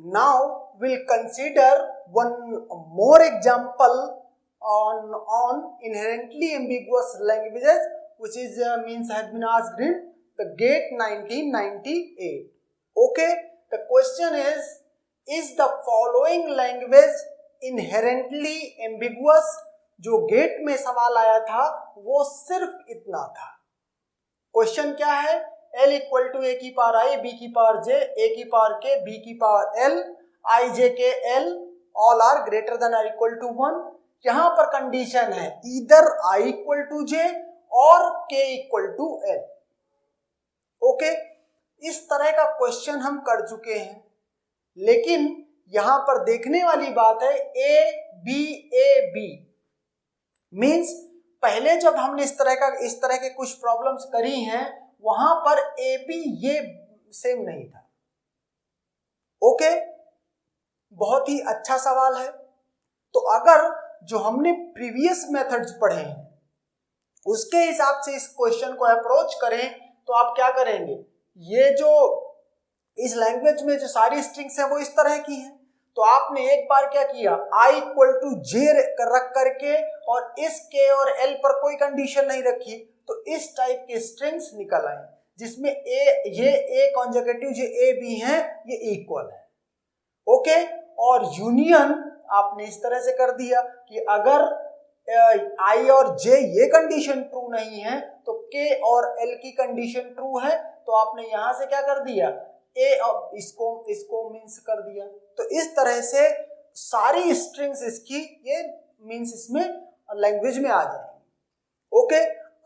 Now we'll consider one more example on inherently ambiguous languages, which is means has been asked in the GATE 1998. Okay, the question is the following language inherently ambiguous? जो gate में सवाल आया था वो सिर्फ इतना था। Question क्या है? L इक्वल टू ए की पावर आई, बी की पावर जे, ए की पावर के, बी की power L, I J K L all are greater than or equal to 1। यहां पर कंडीशन है either I equal to J और K equal to L. Okay, इस तरह का क्वेश्चन हम कर चुके हैं, लेकिन यहां पर देखने वाली बात है ए बी मींस पहले जब हमने इस तरह के कुछ प्रॉब्लम्स करी हैं वहां पर ए बी ये सेम नहीं था। ओके, बहुत ही अच्छा सवाल है। तो अगर जो हमने प्रीवियस मेथड्स पढ़े हैं उसके हिसाब से इस क्वेश्चन को अप्रोच करें तो आप क्या करेंगे? ये जो इस लैंग्वेज में जो सारी स्ट्रिंग्स है वो इस तरह की हैं, तो आपने एक बार क्या किया, आई इक्वल टू जे रख करके और इस के और एल पर कोई कंडीशन नहीं रखी, तो इस टाइप के स्ट्रिंग्स निकल आए जिसमें ये ए कॉन्जुगेटिव जो ए बी हैं ये इक्वल है। ओके, और यूनियन आपने इस तरह से कर दिया कि अगर आई और जे ये कंडीशन ट्रू नहीं है तो के और एल की कंडीशन ट्रू है, तो आपने यहां से क्या कर दिया, ए और इसको मीन्स कर दिया। तो इस तरह से सारी स्ट्रिंग्स इसकी ये मीन्स इसमें लैंग्वेज में आ जाएंगी। ओके,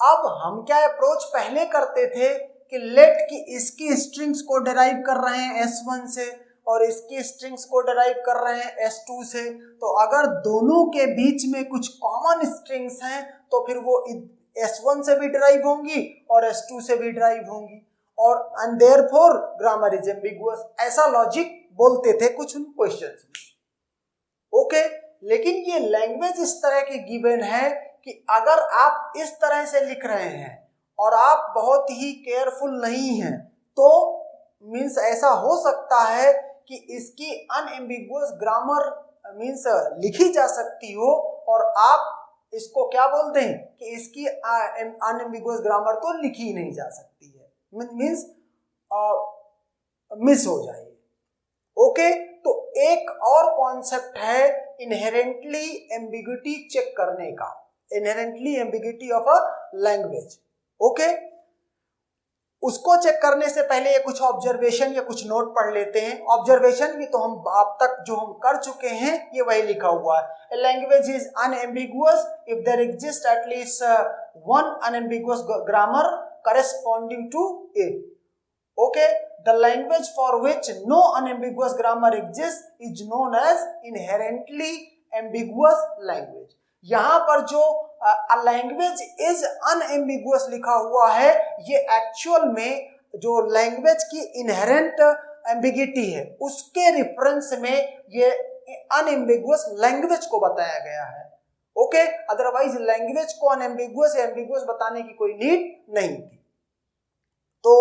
अब हम क्या अप्रोच पहले करते थे कि लेट की इसकी स्ट्रिंग्स को डिराइव कर रहे हैं S1 से और इसकी स्ट्रिंग्स को डिराइव कर रहे हैं S2 से, तो अगर दोनों के बीच में कुछ कॉमन स्ट्रिंग्स हैं तो फिर वो S1 से भी डिराइव होंगी और S2 से भी डिराइव होंगी, और and therefore grammar is ambiguous, ऐसा लॉजिक बोलते थे कुछ क्वेश्चंस में। ओके, लेकिन ये लैंग्वेज इस तरह की गिवन है कि अगर आप इस तरह से लिख रहे हैं और आप बहुत ही केयरफुल नहीं हैं तो मीन्स ऐसा हो सकता है कि इसकी अनएम्बिगुअस ग्रामर मीन्स लिखी जा सकती हो और आप इसको क्या बोल दें कि इसकी अनएम्बिगुअस ग्रामर तो लिखी नहीं जा सकती है, मीन्स मिस हो जाएगी। ओके, तो एक और कॉन्सेप्ट है इनहेरेंटली एम्बिग्युइटी चेक करने का, inherently ambiguity of a language. Okay, उसको चेक करने से पहले ये कुछ ऑब्जर्वेशन या कुछ नोट पढ़ लेते हैं। ऑब्जर्वेशन भी तो हम अब तक जो हम कर चुके हैं ये वही लिखा हुआ है, a language is unambiguous if there exist at least one unambiguous grammar corresponding to it. Okay, the language for which no unambiguous grammar exists is known as inherently ambiguous language. यहाँ पर जो a language is unambiguous लिखा हुआ है ये actual में जो language की इनहेरेंट एम्बिगिटी है उसके रेफरेंस में ये अनएम्बिगुअस लैंग्वेज को बताया गया है। ओके, अदरवाइज लैंग्वेज को अनएम्बिगुअस या एम्बिगुअस बताने की कोई नीड नहीं थी। तो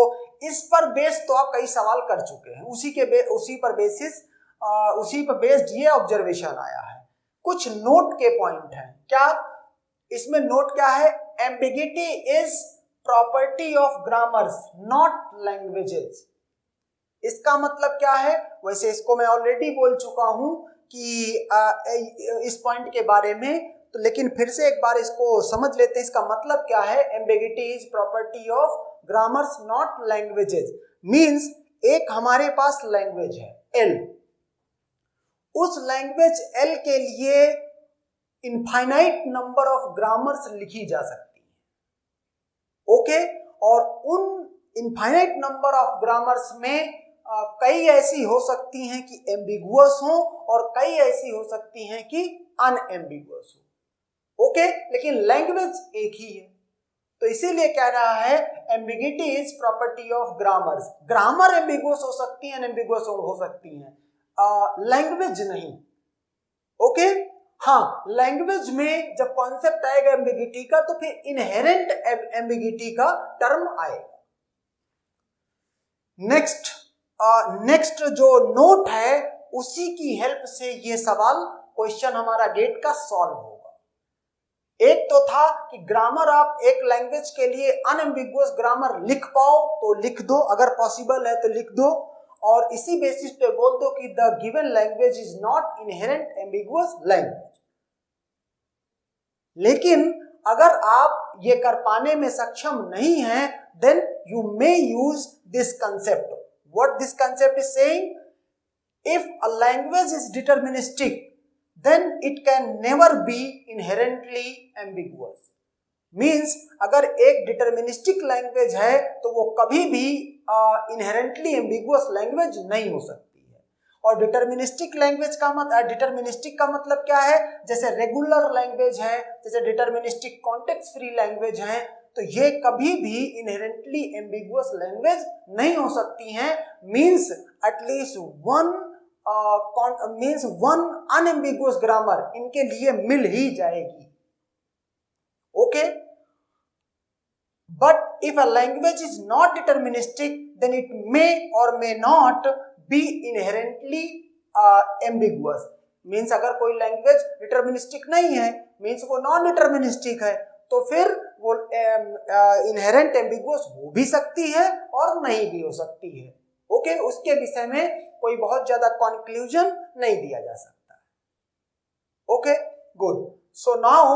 इस पर बेस तो आप कई सवाल कर चुके हैं, उसी पर बेस्ड ये ऑब्जर्वेशन आया है। कुछ नोट के पॉइंट हैं। क्या इसमें नोट क्या है? Ambiguity is property of grammars not languages. इसका मतलब क्या है? वैसे इसको मैं ऑलरेडी बोल चुका हूं कि इस पॉइंट के बारे में, तो लेकिन फिर से एक बार इसको समझ लेते हैं। इसका मतलब क्या है? Ambiguity is property of grammars not languages. Means एक हमारे पास लैंग्वेज है L, उस लैंग्वेज L के लिए इनफाइनाइट नंबर ऑफ ग्रामर्स लिखी जा सकती है। ओके, और उन इनफाइनाइट नंबर ऑफ ग्रामर्स में कई ऐसी हो सकती हैं कि एम्बिगुअस हो और कई ऐसी हो सकती हैं कि अनएम्बिगुअस हो। ओके, लेकिन लैंग्वेज एक ही है, तो इसीलिए कह रहा है ambiguity is property of grammars. Grammar ambiguous हो सकती है, अनएम्बिगुअस हो सकती हैं, लैंग्वेज नहीं। ओके, हाँ, लैंग्वेज में जब कॉन्सेप्ट आएगा एम्बिगिटी का तो फिर इनहेरेंट एम्बिगिटी का टर्म आएगा। नेक्स्ट जो नोट है उसी की हेल्प से ये सवाल क्वेश्चन हमारा गेट का सॉल्व होगा। एक तो था कि ग्रामर आप एक लैंग्वेज के लिए अनएम्बिगुअस ग्रामर लिख पाओ तो लिख दो, अगर पॉसिबल है तो लिख दो, और इसी बेसिस पे बोल दो कि the given language is not inherent ambiguous language. लेकिन अगर आप ये कर पाने में सक्षम नहीं हैं, then you may use this concept. What this concept is saying, if a language is deterministic then it can never be inherently ambiguous। Means अगर एक डिटर्मिनिस्टिक लैंग्वेज है तो वो कभी भी इनहेरेंटली एम्बिगुअस लैंग्वेज नहीं हो सकती है। और डिटर्मिनिस्टिक लैंग्वेज का डिटर्मिनिस्टिक का मतलब क्या है, जैसे रेगुलर लैंग्वेज है, जैसे डिटर्मिनिस्टिक कॉन्टेक्स्ट फ्री लैंग्वेज है, तो ये कभी भी इनहेरेंटली एम्बिगुअस लैंग्वेज नहीं हो सकती हैं। Means at least one unambiguous grammar इनके लिए मिल ही जाएगी। Okay, but if a language is not deterministic then it may और may not be inherently ambiguous. Means अगर कोई लैंग्वेज डिटर्मिनिस्टिक नहीं है, मीन्स वो नॉन डिटर्मिनिस्टिक है, तो फिर वो इनहेरेंट एम्बिगुअस हो भी सकती है और नहीं भी हो सकती है। ओके, उसके विषय में कोई बहुत ज्यादा कंक्लूजन नहीं दिया जा सकता। Okay, good. So now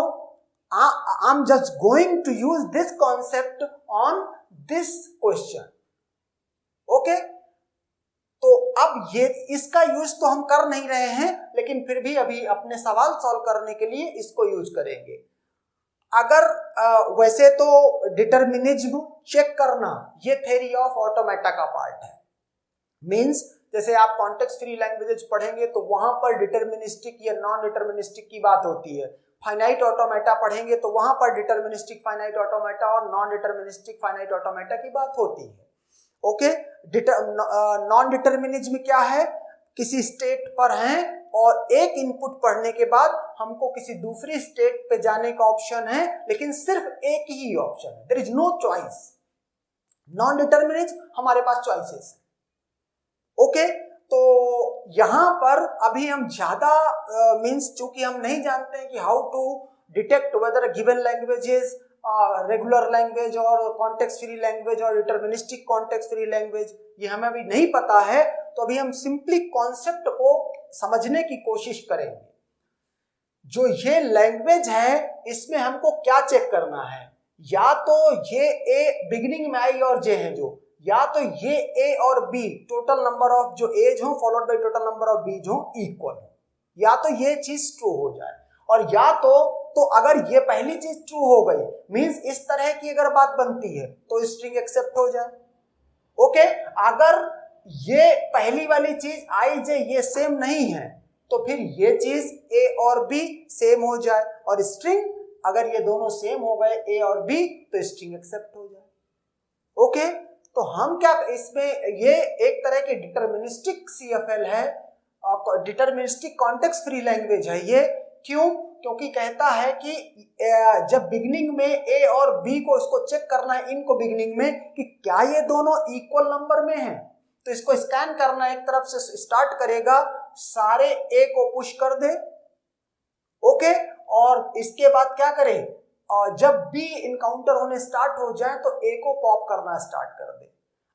I am just going to use this concept on this question. Okay, तो अब ये इसका यूज तो हम कर नहीं रहे हैं, लेकिन फिर भी अभी अपने सवाल सॉल्व करने के लिए इसको यूज करेंगे। अगर वैसे तो डिटर्मिनिज्म चेक करना ये थ्योरी ऑफ ऑटोमेटा का पार्ट है। मीन्स जैसे आप कॉन्टेक्स्ट फ्री लैंग्वेजेस पढ़ेंगे तो वहां पर डिटर्मिनिस्टिक या नॉन डिटर्मिनिस्टिक की बात होती है। फाइनाइट ऑटोमेटा पढ़ेंगे तो वहां पर डिटर्मिनिस्टिक फाइनाइट ऑटोमेटा और नॉन डिटर्मिनिस्टिक फाइनाइट ऑटोमेटा की बात होती है। ओके, नॉन डिटर्मिनिज्म क्या है, किसी स्टेट पर हैं और एक इनपुट पढ़ने के बाद हमको किसी दूसरी स्टेट पे जाने का ऑप्शन है, लेकिन सिर्फ एक ही ऑप्शन है, there is no choice. Non determinism हमारे पास चॉइसेस है। ओके, तो यहां पर अभी हम ज्यादा मींस चूंकि हम नहीं जानते हैं कि how to detect whether given language is regular language और कॉन्टेक्स्ट फ्री लैंग्वेज और डिटर्मिनिस्टिक कॉन्टेक्स्ट फ्री लैंग्वेज, ये हमें अभी नहीं पता है, तो अभी हम सिंपली कॉन्सेप्ट को समझने की कोशिश करेंगे। जो ये लैंग्वेज है इसमें हमको क्या चेक करना है, या तो ये ए बिगिनिंग में आई और जे है जो, या तो ये ए और बी टोटल नंबर ऑफ जो एज हो followed by total number of बीज हो इक्वल हो, या तो ये चीज ट्रू हो जाए, और या तो अगर ये पहली चीज ट्रू हो गई मींस इस तरह की अगर बात बनती है तो स्ट्रिंग एक्सेप्ट हो जाए। ओके, अगर ये पहली वाली चीज आई जे ये सेम नहीं है तो फिर ये चीज ए और बी सेम हो जाए, और स्ट्रिंग अगर ये दोनों सेम हो गए ए और बी तो स्ट्रिंग एक्सेप्ट हो जाए। ओके, तो हम क्या इसमें ये एक तरह की डिटर्मिनिस्टिक सीएफएल है, डिटर्मिनिस्टिक कॉन्टेक्स्ट फ्री लैंग्वेज है ये। क्यों? क्योंकि कहता है कि जब बिगिनिंग में ए और बी को इसको चेक करना है, इनको बिगिनिंग में कि क्या ये दोनों इक्वल नंबर में हैं, तो इसको स्कैन करना एक तरफ से स्टार्ट करेगा, सारे ए को पुश कर दे। ओके, और इसके बाद क्या करे, और जब बी इनकाउंटर होने स्टार्ट हो जाए तो ए को पॉप करना स्टार्ट कर दे।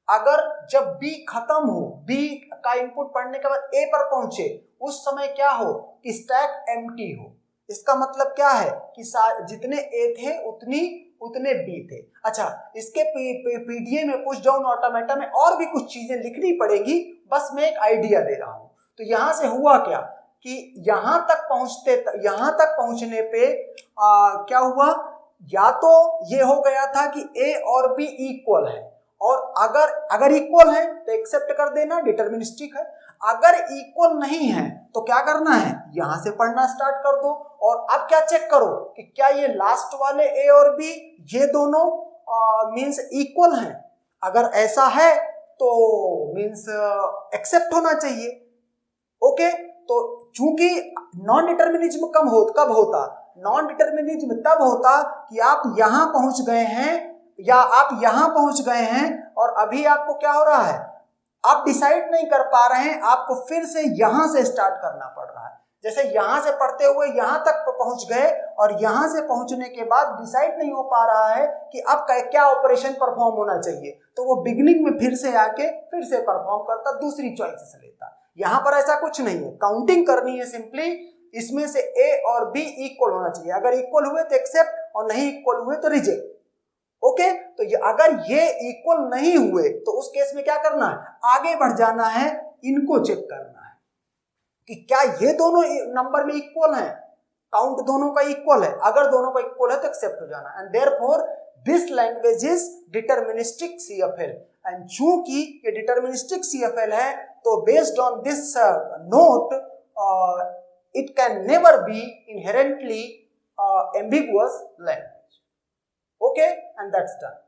अगर जब बी खत्म हो, बी का इनपुट पढ़ने के बाद ए पर पहुंचे, उस समय क्या हो कि स्टैक एम्प्टी हो। इसका मतलब क्या है कि जितने ए थे उतने बी थे। अच्छा, इसके पीडीए में पुश डाउन ऑटोमेटा में और भी कुछ चीजें लिखनी पड़ेगी, बस मैं एक आइडिया दे रहा हूं। तो यहां से हुआ क्या कि यहां तक पहुंचने पे क्या हुआ, या तो ये हो गया था कि ए और बी इक्वल है, और अगर इक्वल है तो एक्सेप्ट कर देना, डिटर्मिनिस्टिक है। अगर इक्वल नहीं है तो क्या करना है, यहां से पढ़ना स्टार्ट कर दो, और अब क्या चेक करो कि क्या ये लास्ट वाले ए और बी ये दोनों मींस इक्वल हैं। अगर ऐसा है तो मींस एक्सेप्ट होना चाहिए। ओके, तो चूंकि नॉन डिटर्मिनिज्म कब होता, नॉन डिटर्मिनिज्म तब होता कि आप यहां पहुंच गए हैं या आप यहां पहुंच गए हैं और अभी आपको क्या हो रहा है, आप डिसाइड नहीं कर पा रहे हैं, आपको फिर से यहां से स्टार्ट करना पड़ रहा है। जैसे यहां से पढ़ते हुए यहां तक पहुंच गए और यहां से पहुंचने के बाद डिसाइड नहीं हो पा रहा है कि अब क्या ऑपरेशन परफॉर्म होना चाहिए, तो वो बिगिनिंग में फिर से आके फिर से परफॉर्म करता, दूसरी चॉइसेस लेता। यहां पर ऐसा कुछ नहीं है, काउंटिंग करनी है सिंपली, इसमें से ए और बी इक्वल होना चाहिए, अगर इक्वल हुए तो एक्सेप्ट और नहीं इक्वल हुए तो रिजेक्ट। ओके, तो अगर ये इक्वल नहीं हुए तो उस केस में क्या करना है, आगे बढ़ जाना है, इनको चेक करना है कि क्या ये दोनों नंबर में इक्वल हैं, काउंट दोनों का इक्वल है, अगर दोनों का इक्वल है तो एक्सेप्ट हो जाना। And therefore this language is deterministic CFL, and चूंकि ये डिटरमिनिस्टिक CFL है तो based on this note it can never be inherently ambiguous language. Okay, and that's done.